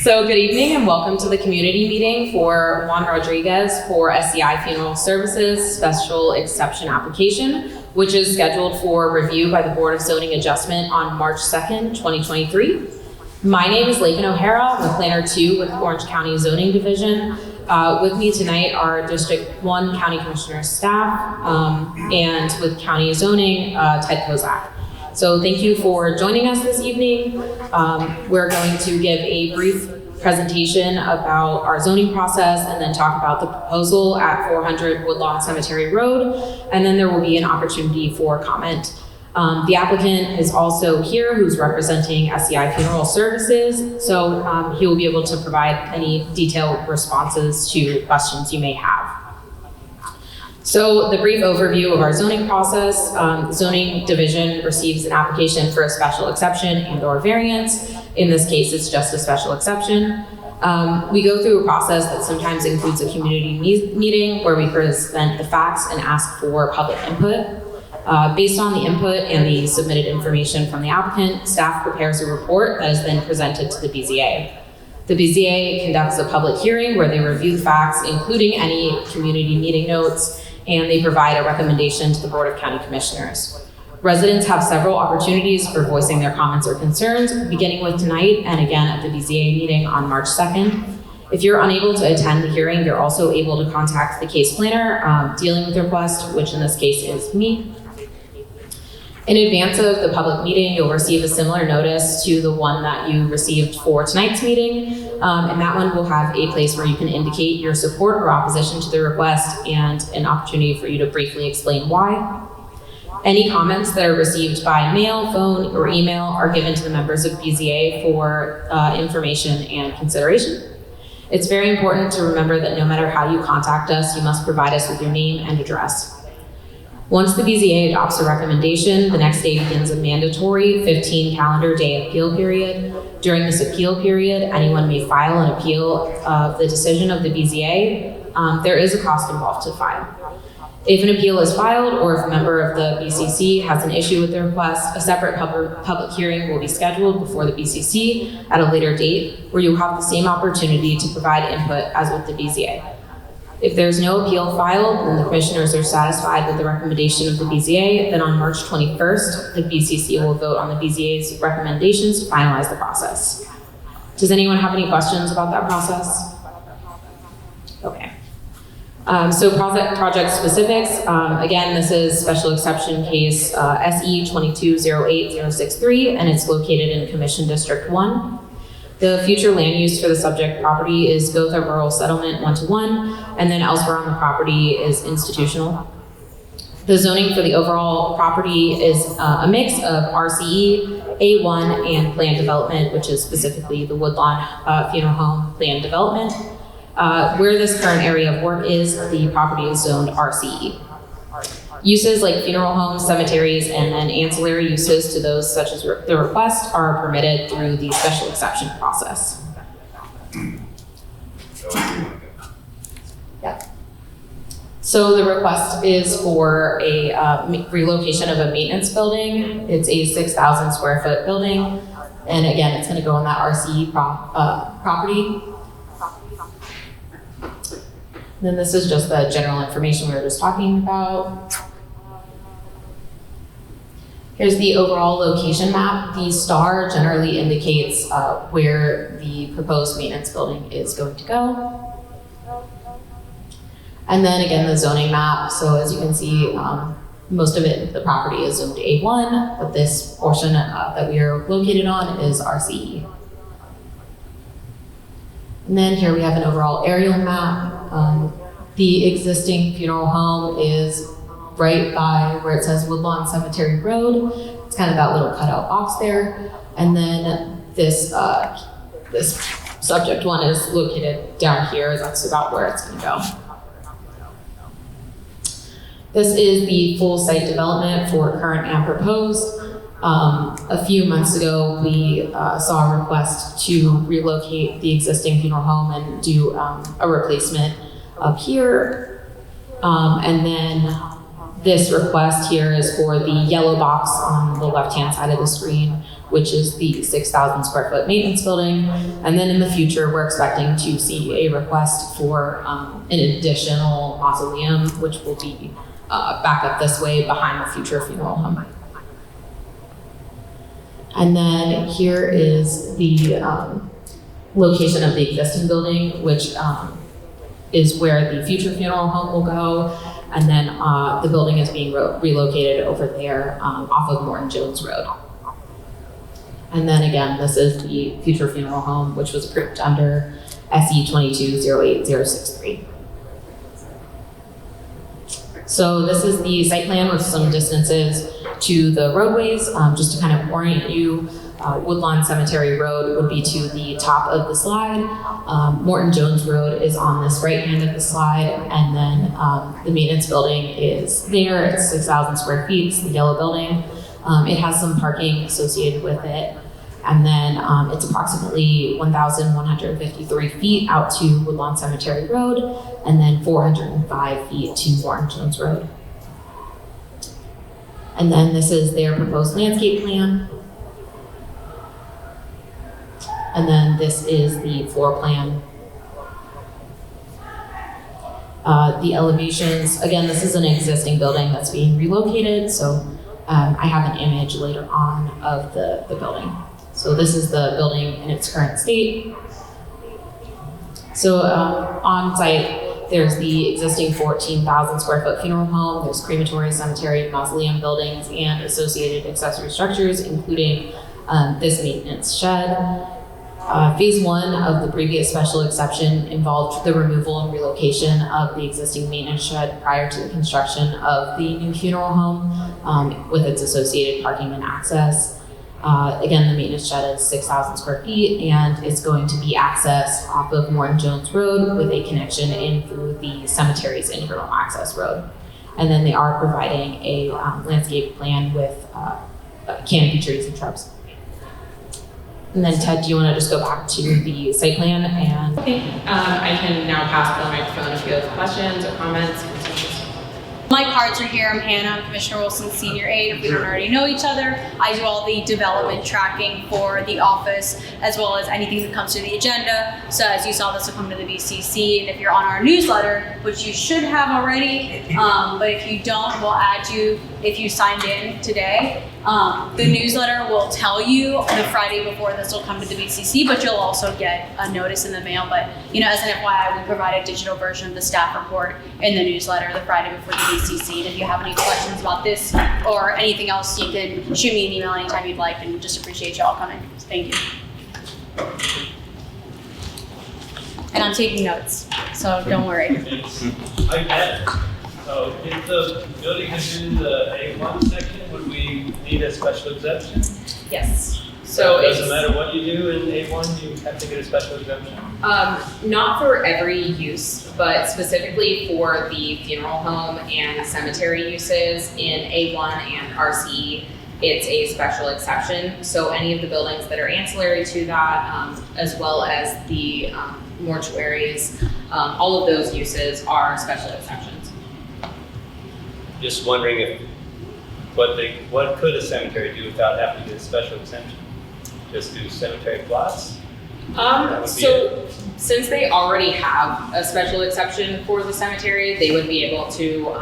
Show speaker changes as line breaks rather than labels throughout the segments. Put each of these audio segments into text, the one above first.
So good evening and welcome to the community meeting for Juan Rodriguez for SCI Funeral Services Special Exception Application, which is scheduled for review by the Board of Zoning Adjustment on March 2nd, 2023. My name is Lakin O'Hara. I'm a Planner 2 with Orange County Zoning Division. With me tonight are District 1 County Commissioner staff and with County Zoning, Ted Kozak. So thank you for joining us this evening. We're going to give a brief presentation about our zoning process and then talk about the proposal at 400 Woodlawn Cemetery Road, and then there will be an opportunity for comment. The applicant is also here who's representing SCI Funeral Services, so he will be able to provide any detailed responses to questions you may have. So the brief overview of our zoning process, zoning division receives an application for a special exception and or variance. In this case, it's just a special exception. We go through a process that sometimes includes a community meeting where we present the facts and ask for public input. Based on the input and the submitted information from the applicant, staff prepares a report that is then presented to the BZA. The BZA conducts a public hearing where they review the facts, including any community meeting notes, and they provide a recommendation to the Board of County Commissioners. Residents have several opportunities for voicing their comments or concerns, beginning with tonight and again at the BZA meeting on March 2nd. If you're unable to attend the hearing, you're also able to contact the case planner dealing with the request, which in this case is me. In advance of the public meeting, you'll receive a similar notice to the one that you received for tonight's meeting. And that one will have a place where you can indicate your support or opposition to the request and an opportunity for you to briefly explain why. Any comments that are received by mail, phone, or email are given to the members of BZA for information and consideration. It's very important to remember that no matter how you contact us, you must provide us with your name and address. Once the BZA adopts a recommendation, the next day begins a mandatory 15 calendar day appeal period. During this appeal period, anyone may file an appeal of the decision of the BZA. There is a cost involved to file. If an appeal is filed or if a member of the BCC has an issue with the request, a separate public hearing will be scheduled before the BCC at a later date where you'll have the same opportunity to provide input as with the BZA. If there's no appeal filed and the commissioners are satisfied with the recommendation of the BZA, then on March 21st, the BCC will vote on the BZA's recommendations to finalize the process. Does anyone have any questions about that process? Okay. So project specifics. Again, this is special exception case SE 2208063, and it's located in Commission District 1. The future land use for the subject property is Gotha Rural Settlement 1-to-1, and then elsewhere on the property is institutional. The zoning for the overall property is a mix of RCE, A1, and planned development, which is specifically the Woodlawn Funeral Home planned development. Where this current area of work is, the property is zoned RCE. Uses like funeral homes, cemeteries, and then ancillary uses to those such as the request are permitted through the special exception process. Yeah. So the request is for a relocation of a maintenance building. It's a 6,000 square foot building. And again, it's gonna go on that RCE property. Then this is just the general information we were just talking about. Here's the overall location map. The star generally indicates where the proposed maintenance building is going to go. And then again, the zoning map. So as you can see, most of it, the property is zoned A1, but this portion that we are located on is RCE. And then here we have an overall aerial map. The existing funeral home is right by where it says Woodlawn Cemetery Road. It's kind of that little cutout box there. And then this subject one is located down here. That's about where it's gonna go. This is the full site development for current and proposed. A few months ago, we saw a request to relocate the existing funeral home and do a replacement up here. And then this request here is for the yellow box on the left-hand side of the screen, which is the 6,000 square foot maintenance building. And then in the future, we're expecting to see a request for an additional mausoleum, which will be back up this way behind the future funeral home. And then here is the location of the existing building, which is where the future funeral home will go. And then the building is being relocated over there off of Morton Jones Road. And then again, this is the future funeral home, which was approved under SE 22-08063. So this is the site plan with some distances to the roadways, just to kind of orient you. Woodlawn Cemetery Road would be to the top of the slide. Morton Jones Road is on this right hand of the slide, and then the maintenance building is there. It's 6,000 square feet. It's the yellow building. It has some parking associated with it, and then it's approximately 1,153 feet out to Woodlawn Cemetery Road, and then 405 feet to Morton Jones Road. And then this is their proposed landscape plan. And then this is the floor plan. The elevations, again, this is an existing building that's being relocated, so I have an image later on of the building. So this is the building in its current state. So on site, there's the existing 14,000 square foot funeral home, there's crematory, cemetery, mausoleum buildings, and associated accessory structures, including this maintenance shed. Phase 1 of the previous special exception involved the removal and relocation of the existing maintenance shed prior to the construction of the new funeral home with its associated parking and access. Again, the maintenance shed is 6,000 square feet, and it's going to be accessed off of Morton Jones Road with a connection in through the cemetery's internal access road. And then they are providing a landscape plan with canopy trees and shrubs. And then Ted, do you want to just go back to the site plan? And
I think I can now pass the microphone if you have questions or comments.
My cards are here. I'm Hannah. I'm Commissioner Wilson's senior aide. If we don't already know each other, I do all the development tracking for the office, as well as anything that comes to the agenda. So as you saw, this will come to the BCC, and if you're on our newsletter, which you should have already, but if you don't, we'll add you if you signed in today. The newsletter will tell you the Friday before this will come to the BCC, but you'll also get a notice in the mail. But as an FYI, we provide a digital version of the staff report in the newsletter the Friday before the BCC. And if you have any questions about this or anything else, you can shoot me an email anytime you'd like, and just appreciate you all coming. So thank you. And I'm taking notes, so don't worry.
I bet. So if the building is in the A1 section, would we need a special exemption?
Yes. So
it doesn't matter what you do in A1, you have to get a special exemption?
Not for every use, but specifically for the funeral home and cemetery uses in A1 and RC, it's a special exception. So any of the buildings that are ancillary to that, as well as the mortuaries, all of those uses are special exceptions.
Just wondering if what could a cemetery do without having to get a special exemption? Just do cemetery plots?
So since they already have a special exception for the cemetery, they would be able to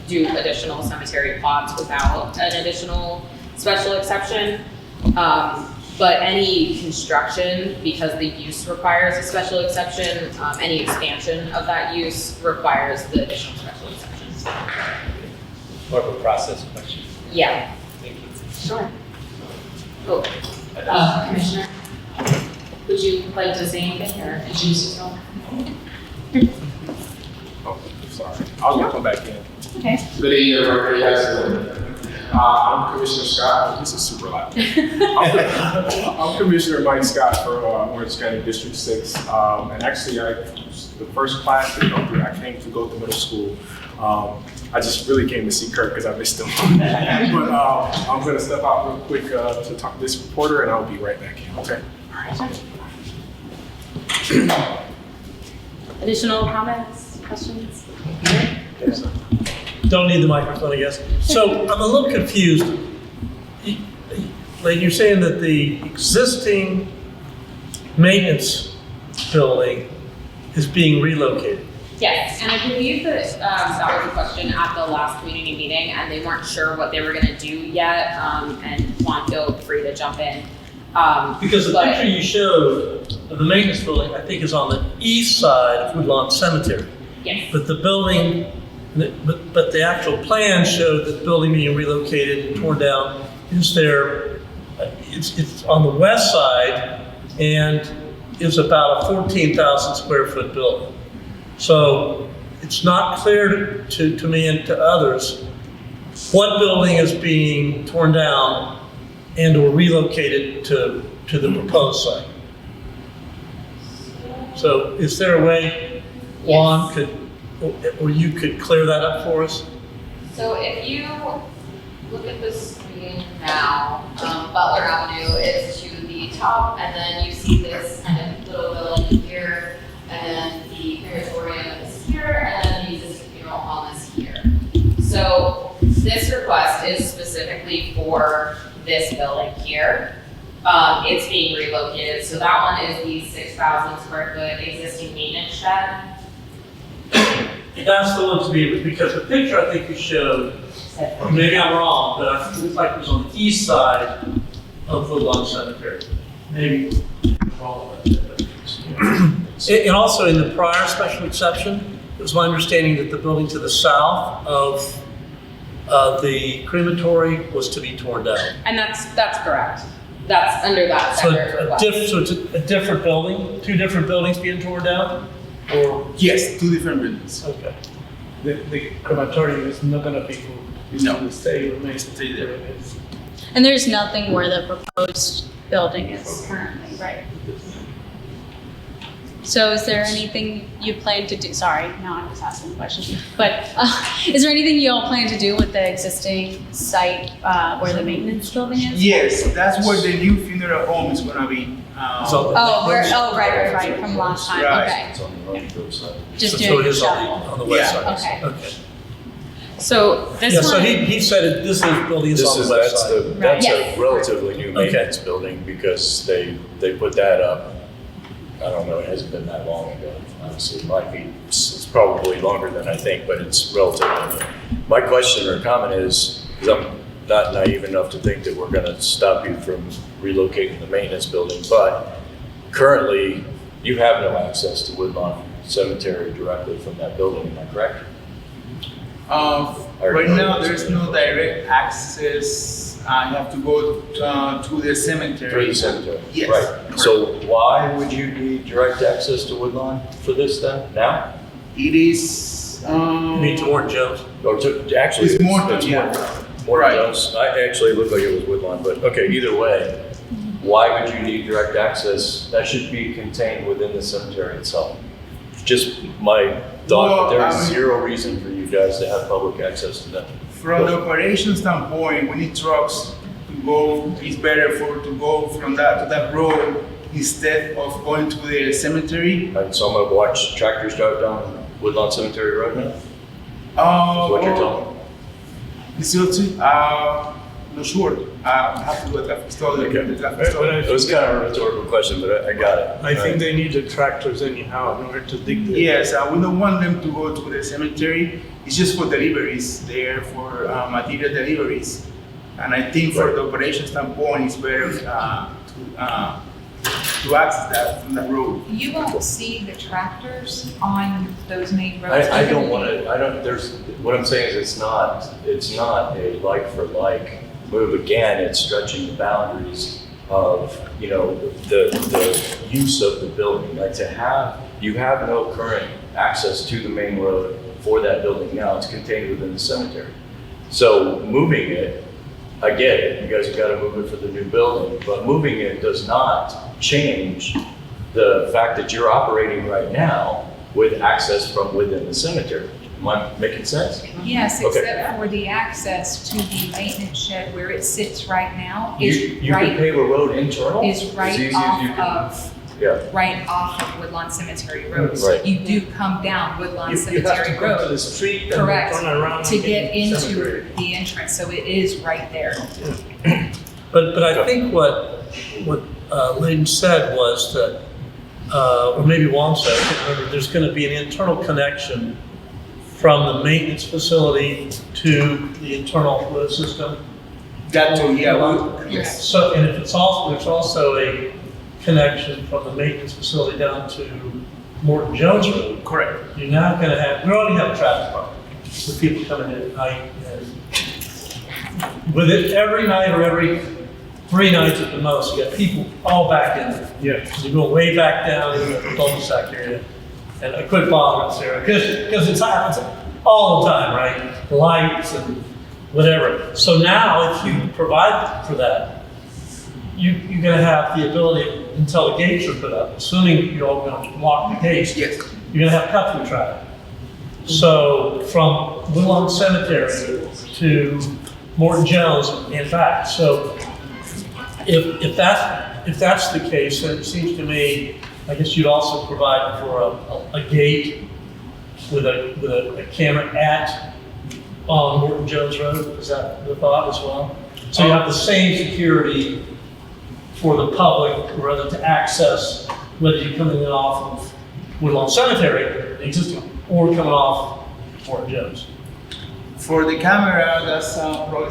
do additional cemetery plots without an additional special exception. But any construction, because the use requires a special exception, any expansion of that use requires the additional special exceptions.
More of a process question.
Yeah.
Thank you.
Sure. Cool. Commissioner, would you like to say anything or introduce yourself?
Oh, sorry. I was gonna come back in.
Okay.
Good evening, everybody. I'm Commissioner Scott. This is super loud. I'm Commissioner Mike Scott for Orange County District 6. And actually, the first class that I came to Gotha Middle School. I just really came to see Kirk because I missed him. But I'm going to step out real quick to talk to this reporter, and I'll be right back in. Okay? All right.
Additional comments, questions?
Don't need the microphone, I guess. So I'm a little confused. Layton, you're saying that the existing maintenance building is being relocated.
Yes, and I believe that that was a question at the last community meeting, and they weren't sure what they were gonna do yet, and Juan, feel free to jump in.
Because the
But-
picture you showed of the maintenance building, I think, is on the east side of Woodlawn Cemetery.
Yes,
But the building, but the actual plan showed that the building being relocated and torn down is there, it's on the west side and is about a 14,000 square foot building. So it's not clear to me and to others what building is being torn down and or relocated to the proposed site. So is there a way Juan could, or you could clear that up for us?
so if you look at the screen now, Butler Avenue is to the top, and then you see this kind of little building here, and then the crematorium is here, and then the existing funeral home is here. So this request is specifically for this building here. It's being relocated, so that one is the 6,000 square foot existing maintenance shed.
That's the one to be, because the picture I think you showed, or maybe I'm wrong, but I think it looked like it was on the east side of Woodlawn Cemetery. Maybe I'm wrong about that. And also in the prior special exception, it was my understanding that the building to the south of the crematory was to be torn down.
And that's correct. That's under that
So
separate request.
so it's a different building, two different buildings being torn down? Or,
Yes, two different buildings.
okay.
The crematorium is not gonna be moved. It's
No.
gonna stay
Stay there.
where it is.
And there's nothing where the proposed building is currently, right? So is there anything you plan to do, sorry, now I'm just asking questions, but is there anything you all plan to do with the existing site where the maintenance building is?
Yes, that's where the new funeral home is gonna be.
So-
Right, from last time,
Right.
okay.
It's on the road side.
Just
So
doing
it
a
is on
shuffle.
the west
Yeah.
side?
Okay.
So this
Yeah,
one.
so he said it, this is building is
This
on
is,
the west
that's
side.
the, that's
Yes.
a relatively new maintenance building because they put that up, I don't know, it hasn't been that long ago. Honestly, it might be, it's probably longer than I think, but it's relatively new. My question or comment is, because I'm not naive enough to think that we're gonna stop you from relocating the maintenance building, but currently you have no access to Woodlawn Cemetery directly from that building, am I correct?
Right now, there's no direct access. You have to go to the cemetery.
Through the cemetery?
Yes.
Right. So why would you need direct access to Woodlawn for this then, now?
It is.
You mean to Warren Jones?
Or to, actually.
It's Morton, yeah.
Morton
Right.
Jones. I actually looked like it was Woodlawn, but okay, either way, why would you need direct access? That should be contained within the cemetery itself. Just my thought, that
Well,
there's zero reason for you guys to have public access to that.
From the operation standpoint, we need trucks to go. It's better to go from that to that road instead of going to the cemetery.
Right, so I'm gonna watch tractors drive down Woodlawn Cemetery Road now? Is what you're telling me?
Not sure. I have to do a traffic study.
Okay.
The traffic
But
study.
It was kind of a rhetorical question, but I got it.
I think they need the tractors anyhow in order to dig the.
Yes, we don't want them to go to the cemetery. It's just for deliveries, there for material deliveries. And I think for the operation standpoint, it's better to access that from the road.
You won't see the tractors on those main roads.
I don't want to, I don't, there's, what I'm saying is it's not a like for like move. Again, it's stretching the boundaries of, the use of the building. Like you have no current access to the main road for that building now. It's contained within the cemetery. So moving it, I get it, you guys have got to move it for the new building, but moving it does not change the fact that you're operating right now with access from within the cemetery. Am I making sense?
Yes,
Okay.
except for the access to the maintenance shed where it sits right now
You can pave a road internal?
is
As
right
easy as
off
you can-
of
Yeah.
right off of Woodlawn Cemetery Road. So
Right.
you do come down Woodlawn
You have to
Cemetery
go to the
Road,
street and
correct,
turn around.
to
and
get into
cemetery.
the entrance. So it is right there.
But I think what Layden said was that, or maybe Juan said, I can't remember, there's going to be an internal connection from the maintenance facility to the internal road system.
That too, yeah, yes.
So, and if it's also, there's also a connection from the maintenance facility down to Morton Jones Road.
Correct.
You're not going to have, we already have a traffic problem with people coming in at night. And with it every night or every 3 nights at the most, you got people all back in there.
Yeah.
You go way back down in the cul-de-sac area. And I quit bothering Sarah because it's happens all the time, right? Lights and whatever. So now if you provide for that, you're going to have the ability until the gates are put up, assuming you're all going to lock the gates.
Yes.
You're going to have cut-through traffic. So from Woodlawn Cemetery to Morton Jones and back. So if that's the case, then it seems to me, I guess you'd also provide for a gate with a camera at Morton Jones Road. Is that the thought as well? So you have the same security for the public, rather to access whether you're coming in off of Woodlawn Cemetery, the existing, or coming off Morton Jones.
For the camera, that's probably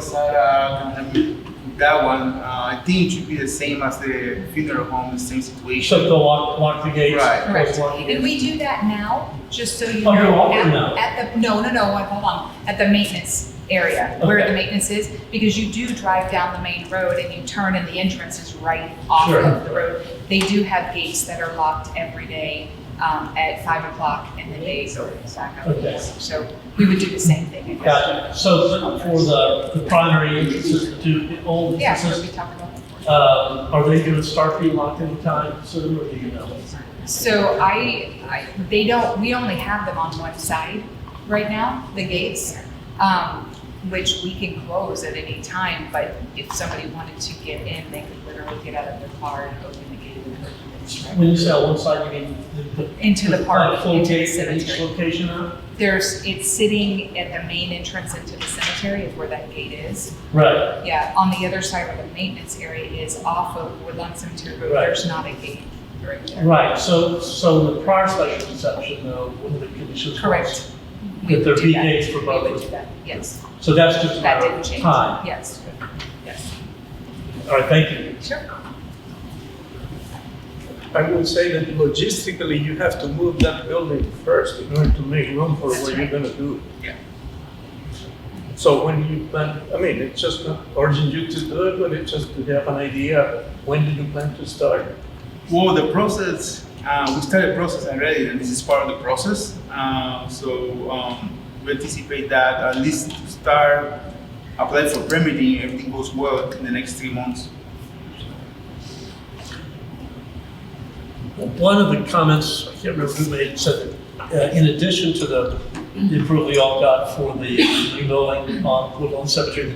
that one. I think it should be the same as the funeral home, the same situation.
So they'll lock the gates?
Right.
Correct.
Lock the
And
gates.
we do that now, just so you
Oh, you're
know.
locking now?
At the, no, hold on, at the maintenance area, where
Okay.
the maintenance is, because you do drive down the main road and you turn and the entrance is right off
Sure.
of the road. They do have gates that are locked every day at 5 o'clock and then they go back up.
Okay.
So we would do the same thing. I guess.
Gotcha. So for the primary entrances, the 2 old
Yeah, so we
entrances,
talked about that before.
are they going to start being locked anytime soon, or do you know?
So we only have them on one side right now, the gates, which we can close at any time, but if somebody wanted to get in, they could literally get out of their car and open the gate and open it.
When you say on one side, you mean
Into the park,
full
into the
gate at each
cemetery.
location now?
It's sitting at the main entrance into the cemetery is where that gate is.
Right.
Yeah, on the other side where the maintenance area is off of Woodlawn Cemetery Road,
Right.
there's not a gate right there.
Right. So in the prior special exception, though, one of the conditions was
Correct.
that there
would
be
do that.
gates for
We
both.
would do that, yes.
So that's just a
That
matter
didn't
of
change.
time.
Yes, yes.
All right. Thank you.
Sure.
I would say that logistically, you have to move that building first in order to make room for
That's
what you're
right.
gonna do.
Yeah.
So when you plan, I mean, it's just not urging you to do it, but it's just to have an idea, when do you plan to start?
Well, the process, we started the process already, and this is part of the process. We anticipate that at least to start applying for permitting, everything goes well in the next 3 months.
One of the comments, I can't remember who made it, said that in addition to the approval we all got for the new building on Woodlawn Cemetery,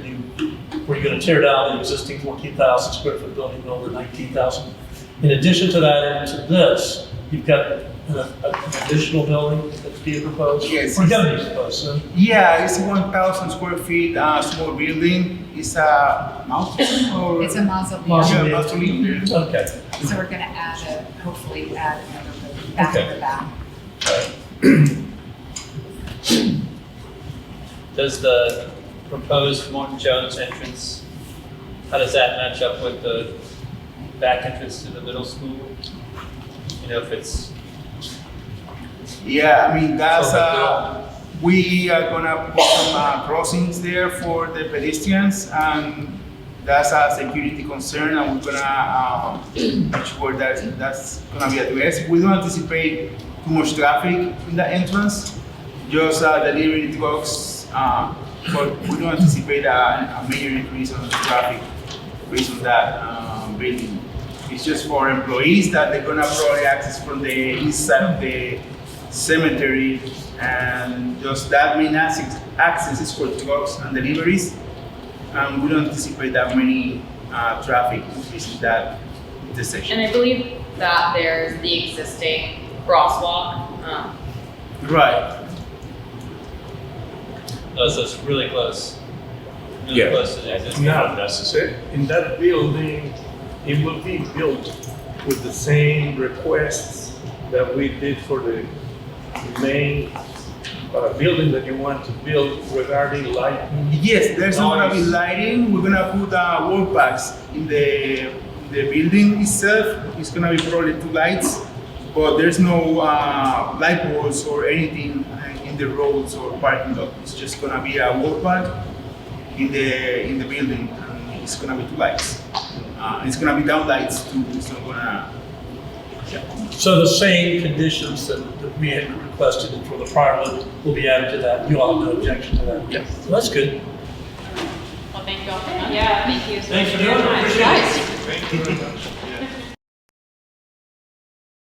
where you're going to tear down the existing 14,000 square foot building, build the 19,000. In addition to that, and to this, you've got an additional building that's being proposed?
Yes.
We're going to be proposed, so.
Yeah, it's 1,000 square feet, small building. It's a mountain or?
It's a mausoleum.
Mausoleum.
Yeah, mausoleum.
Okay.
So we're gonna hopefully add another building back
Okay.
in the back.
Does the proposed Morton Jones entrance, how does that match up with the back entrance to the middle school? You know, if it's,
Yeah, I mean, that's,
So
we are gonna put some crossings there for the pedestrians, and that's a security concern, and we're gonna make sure that that's gonna be addressed. We don't anticipate too much traffic in the entrance, just delivery trucks, but we don't anticipate a major increase on the traffic based on that building. It's just for employees that they're gonna probably access from the east side of the cemetery, and just that main access is for trucks and deliveries. We don't anticipate that many traffic increase in that intersection.
And I believe that there's the existing crosswalk.
Right.
oh, so it's really close.
Yeah.
Close to the existing.
Not necessary.
In that building, it will be built with the same requests that we did for the main building that you want to build regarding lighting.
Yes, there's not gonna be lighting. We're gonna put wall packs in the building itself. It's gonna be probably 2 lights, but there's no light poles or anything in the roads or parking lot. It's just gonna be a wall pack in the building, and it's gonna be 2 lights. It's gonna be down lights too. It's not gonna.
So the same conditions that we had requested for the prior one will be added to that. You all have no objection to that?
Yes.
So that's good.
Well, thank you all for coming. Yeah, thank you.
Thanks for doing it. Appreciate it.
Guys.
Thank you very much.